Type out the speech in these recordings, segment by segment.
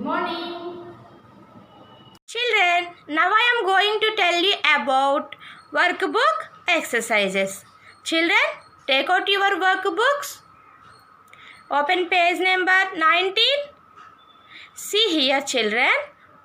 Good morning. Children, now I am going to tell you about workbook exercises. Children, take out your workbooks. Open page number 19. See here, children,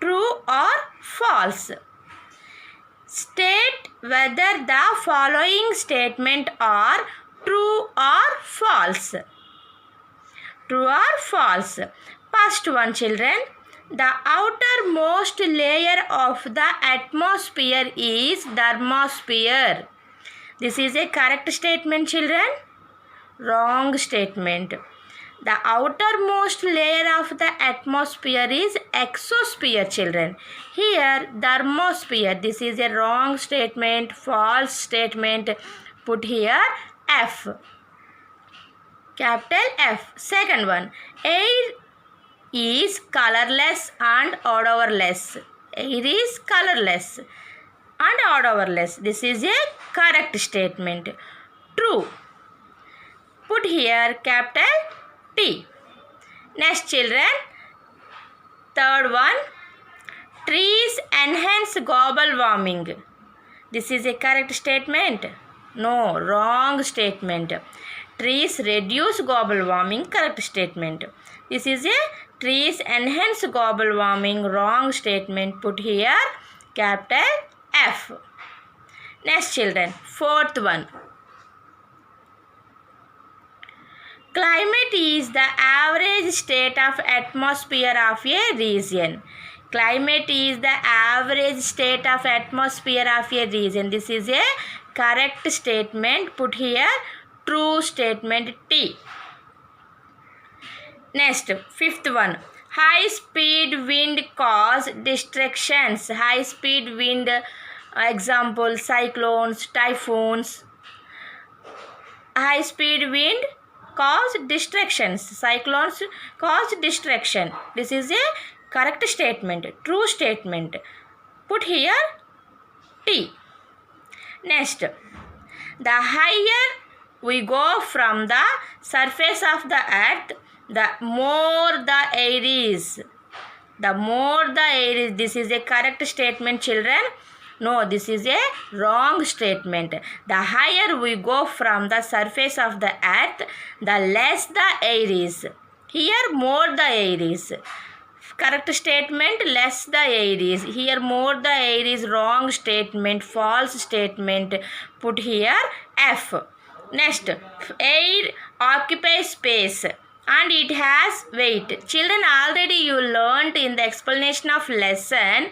true or false. State whether the following statement are true or false. True or false. First one, children. The outermost layer of the atmosphere is thermosphere. This is a correct statement, children. Wrong statement. The outermost layer of the atmosphere is exosphere, children. Here, thermosphere. This is a wrong statement, false statement. Put here F. Capital F. Second one. Air is colorless and odorless. Air is colorless and odorless. This is a correct statement. True. Put here capital T. Next, children. Third one. Trees enhance global warming. This is a correct statement. No, wrong statement. Trees reduce global warming. Correct statement. This is a trees enhance global warming. Wrong statement. Put here capital F. Next, children. Fourth one. Climate is the average state of atmosphere of a region. Climate is the average state of atmosphere of a region. This is a correct statement. Put here true statement T. Next, fifth one. High speed wind cause distractions. High speed wind, example cyclones, typhoons. High speed wind cause distractions. Cyclones cause distraction. This is a correct statement, true statement. Put here T. Next, the higher we go from the surface of the earth, the more the air is. The more the air is. This is a correct statement, children. No, this is a wrong statement. The higher we go from the surface of the earth, the less the air is. Here more the air is. Correct statement, less the air is. Here more the air is. Wrong statement, false statement. Put here F. Next, air occupies space and it has weight. Children, already you learnt in the explanation of lesson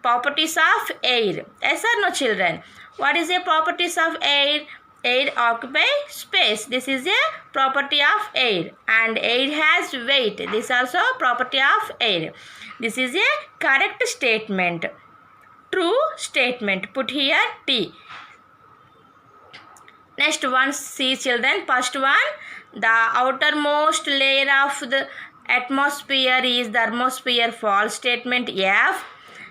properties of air. Yes or no, children? What is the properties of air? Air occupies space. This is a property of air. And air has weight. This is also property of air. This is a correct statement. True statement. Put here T. Next one, see, children. First one, the outermost layer of the atmosphere is thermosphere. False statement F.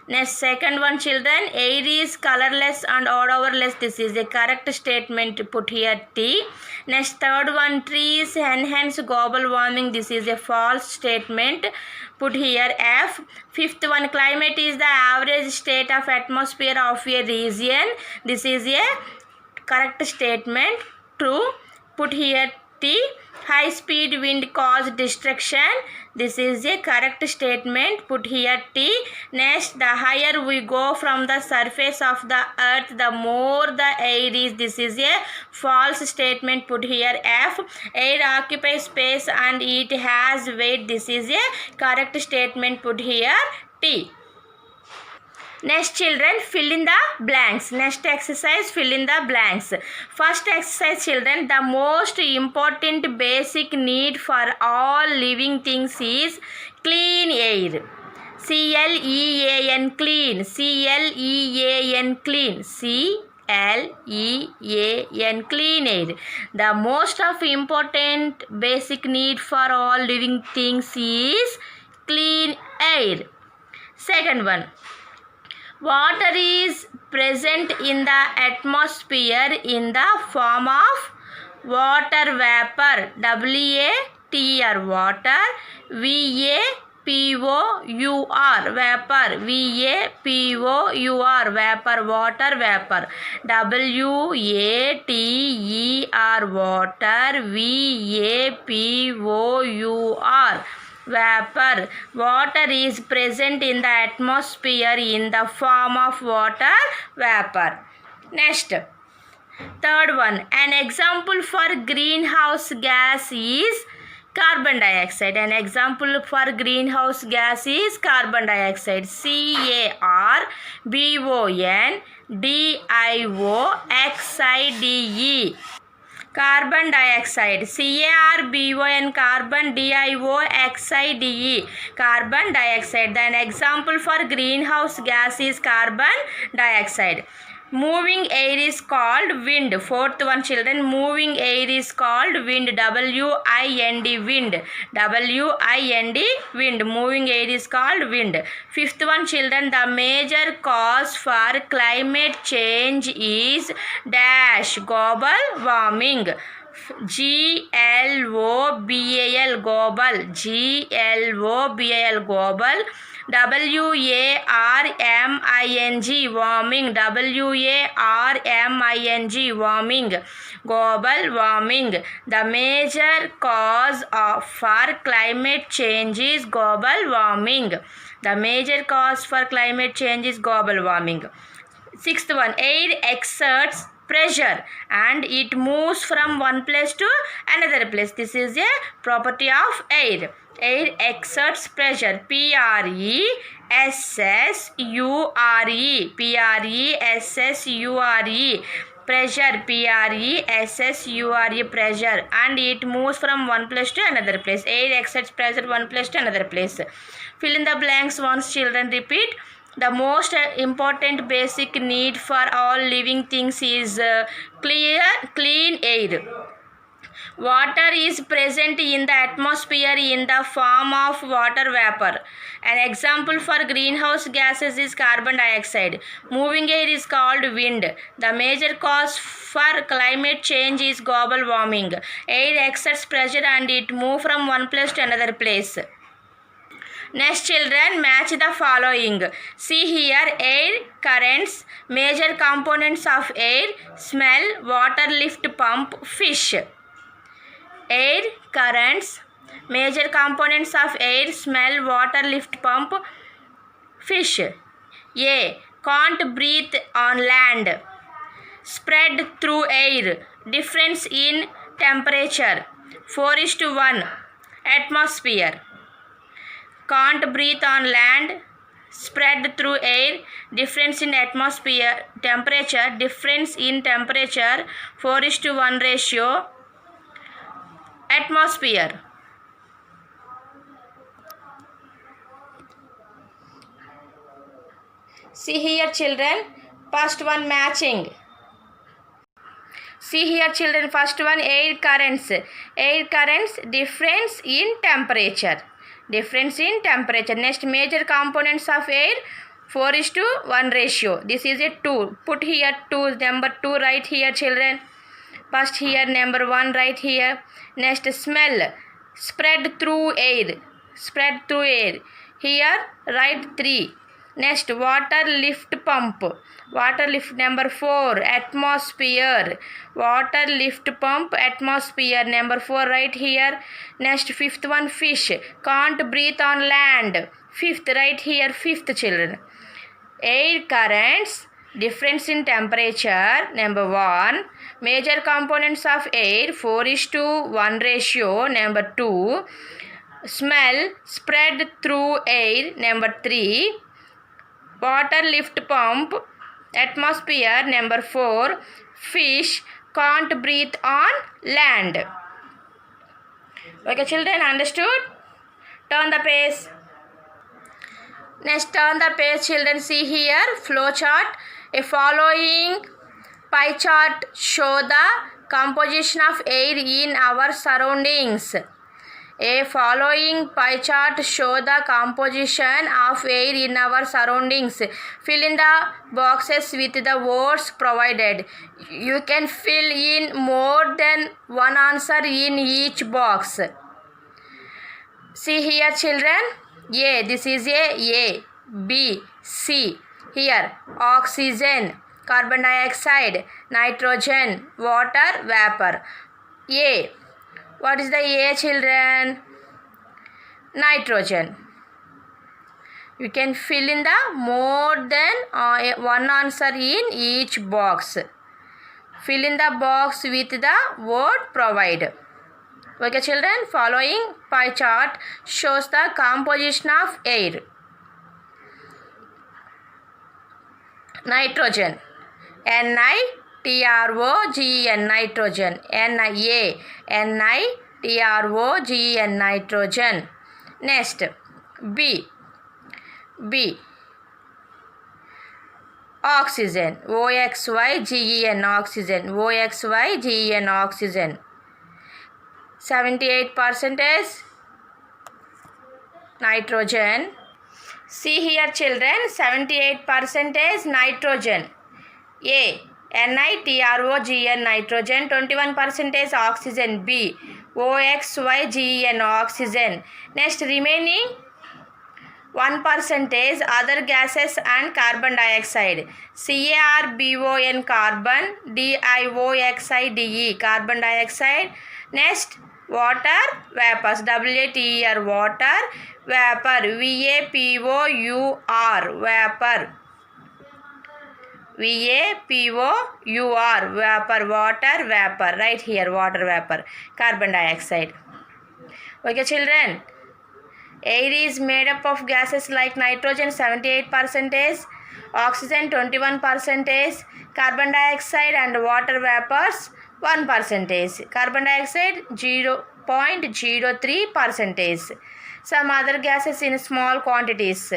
Next, second one, children, air is colorless and odorless. This is a correct statement. Put here T. Next, third one, trees enhance global warming. This is a false statement. Put here F. Fifth one, climate is the average state of atmosphere of a region. This is a correct statement. True. Put here T. High speed wind cause distraction. This is a correct statement. Put here T. Next, the higher we go from the surface of the earth, the more the air is. This is a false statement. Put here F. Air occupies space and it has weight. This is a correct statement. Put here T. Next, children, fill in the blanks. Next exercise, fill in the blanks. First exercise, children, the most important basic need for all living things is clean air. C-L-E-A-N, clean. C-L-E-A-N, clean. C-L-E-A-N, clean air. The most of important basic need for all living things is clean air. Second one. Water is present in the atmosphere in the form of water vapor. W-A-T-R, water. V-A V-A-P-O-U-R, vapor. V-A-P-O-U-R, vapor, water, vapor. W-A-T-E-R, water. V-A-P-O-U-R, vapor. Water is present in the atmosphere in the form of water vapor. Next, third one, an example for greenhouse gas is carbon dioxide. An example for greenhouse gas is carbon dioxide. C-A-R-B-O-N-D-I-O-X-I-D-E. Carbon dioxide. C-A-R-B-O-N, carbon, D-I-O-X-I-D-E. Carbon dioxide. Then example for greenhouse gas is carbon dioxide. Moving air is called wind. Fourth one, children. Moving air is called wind. W-I-N-D, wind. W-I-N-D, wind. Moving air is called wind. Fifth one, children. The major cause for climate change is dash, global warming. G-L-O-B-A-L, global. G-L-O-B-A-L, global. W-A-R-M-I-N-G, warming. W-A-R-M-I-N-G, warming. Global warming. The major cause for climate change is global warming. The major cause for climate change is global warming. Sixth one, air exerts pressure and it moves from one place to another place. This is a property of air. Air exerts pressure. P-R-E-S-S-U-R-E. P-R-E-S-S-U-R-E. Pressure. P-R-E-S-S-U-R-E. Pressure. And it moves from one place to another place. Air exerts pressure one place to another place. Fill in the blanks once, children. Repeat. The most important basic need for all living things is clean air. Water is present in the atmosphere in the form of water vapor. An example for greenhouse gases is carbon dioxide. Moving air is called wind. The major cause for climate change is global warming. Air exerts pressure and it moves from one place to another place. Next, children, match the following. See here, air currents, major components of air, smell, water lift pump, fish. Air currents, major components of air, smell, water lift pump, fish. A. Can't breathe on land. Spread through air. Difference in temperature. 4:1. Atmosphere. Can't breathe on land. Spread through air. Difference in atmosphere. Temperature. Difference in temperature. 4:1 ratio. Atmosphere. See here, children. First one, matching. See here, children. First one, air currents. Air currents, difference in temperature. Difference in temperature. Next, major components of air, 4:1 ratio. This is a 2. Put here 2. Number 2 right here, children. First here, number 1 right here. Next, smell. Spread through air. Spread through air. Here, write 3. Next, water lift pump. Water lift, number 4. Atmosphere. Water lift pump, atmosphere, number 4 right here. Next, fifth one, fish. Can't breathe on land. Fifth right here, fifth, children. Air currents, difference in temperature, number 1. Major components of air, 4:1 ratio, number 2. Smell, spread through air, number 3. Water lift pump, atmosphere, number 4. Fish, can't breathe on land. Okay, children, understood? Turn the page. Next, turn the page, children. See here, flow chart. A following pie chart show the composition of air in our surroundings. A following pie chart show the composition of air in our surroundings. Fill in the boxes with the words provided. You can fill in more than one answer in each box. See here, children. A. This is A. B. C. Here oxygen, carbon dioxide, nitrogen, water, vapor. A. What is the A, children? Nitrogen. You can fill in the more than one answer in each box. Fill in the box with the word provide. Okay, children, following pie chart shows the composition of air. Nitrogen. Nitrogen. Nitrogen. Nitrogen. Nitrogen. Next, B. Oxygen. Oxygen. Oxygen. Oxygen. Oxygen. 78% nitrogen. See here, children, 78% nitrogen. A. Nitrogen. Nitrogen. 21% oxygen. B. Oxygen. Oxygen. Next, remaining 1% other gases and carbon dioxide. CarbON carbon, DioXide carbon dioxide. Next, water vapors, WATER water vapor, VAPOUR vapor, VAPOUR vapor, water vapor. Right here, water vapor, carbon dioxide. Okay, children. Air is made up of gases like nitrogen 78%, oxygen 21%, carbon dioxide and water vapors 1%, carbon dioxide 0.03%, some other gases in small quantities.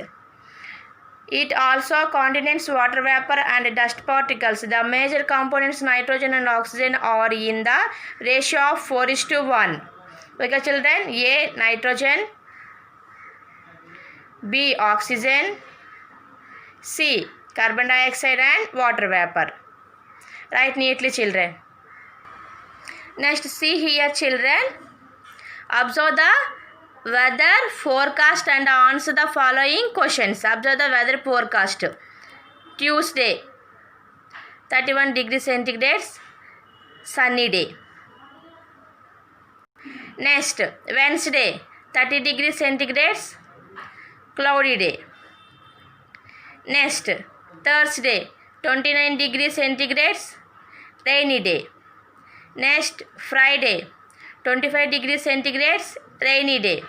It also contains water vapor and dust particles. The major components nitrogen and oxygen are in the ratio of 4:1. Okay, children. A. Nitrogen. B. Oxygen. C. Carbon dioxide and water vapor. Write neatly, children. Next, see here, children. Observe the weather forecast and answer the following questions. Observe the weather forecast. Tuesday, 31 degrees centigrade, sunny day. Next, Wednesday, 30 degrees centigrade, cloudy day. Next, Thursday, 29 degrees centigrade, rainy day. Next, Friday, 25 degrees centigrade, rainy day.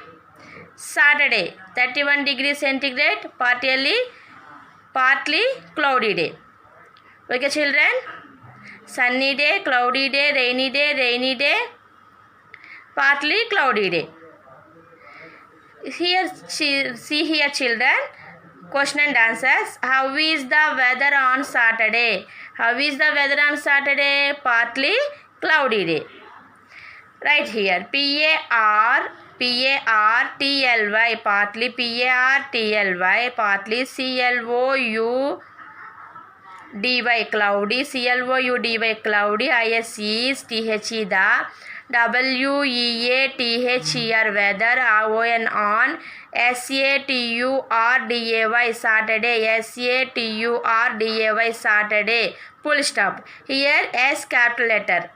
Saturday, 31 degrees centigrade, partly cloudy day. Okay, children. Sunny day, cloudy day, rainy day, partly cloudy day. Here, see here, children. Question and answers. How is the weather on Saturday? How is the weather on Saturday? Partly cloudy day. Right here. PARTLY. Partly PARTLY. Partly CLOUDY. Cloudy. CLOUDY. Cloudy. ISE is THE the. WEATHER weather. ON SATURDAY Saturday. SATURDAY Saturday. Full stop. Here S capital letter.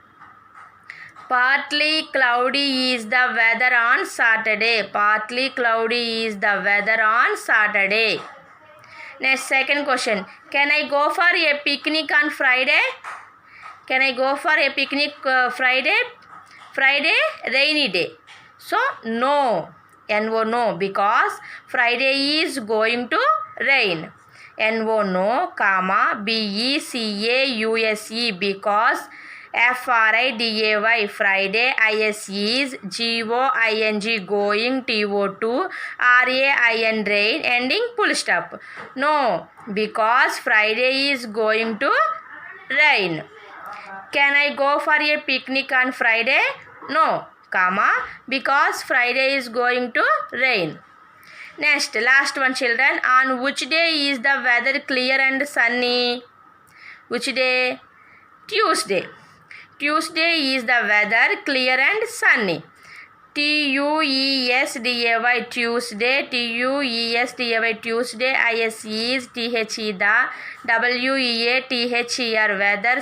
Partly cloudy is the weather on Saturday. Partly cloudy is the weather on Saturday. Next, second question. Can I go for a picnic on Friday? Can I go for a picnic Friday? Friday, rainy day. So, no. No, no, because Friday is going to rain. No, no, comma, BECAUSE, because FRIDAY, Friday, ISE is GOING, going, TO2, RAIN, rain, ending full stop. No, because Friday is going to rain. Can I go for a picnic on Friday? No, comma, because Friday is going to rain. Next, last one, children. On which day is the weather clear and sunny? Which day? Tuesday. Tuesday is the weather clear and sunny. Tuesday, Tuesday, Tuesday, Tuesday, is the, weather, weather,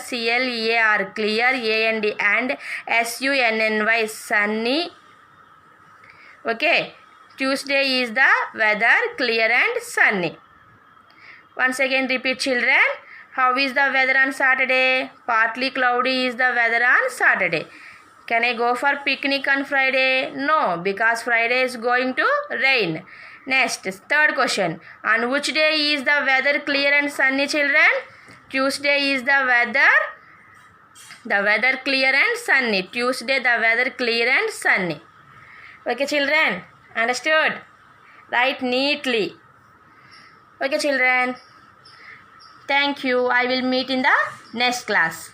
clear, clear, and sunny, sunny. Okay, Tuesday is the weather, clear and sunny. Once again repeat, children. How is the weather on Saturday? Partly cloudy is the weather on Saturday. Can I go for picnic on Friday? No, because Friday is going to rain. Next, third question. On which day is the weather clear and sunny, children? Tuesday is the weather clear and sunny. Tuesday the weather clear and sunny. Okay, children? Understood? Write neatly. Okay, children. Thank you. I will meet in the next class.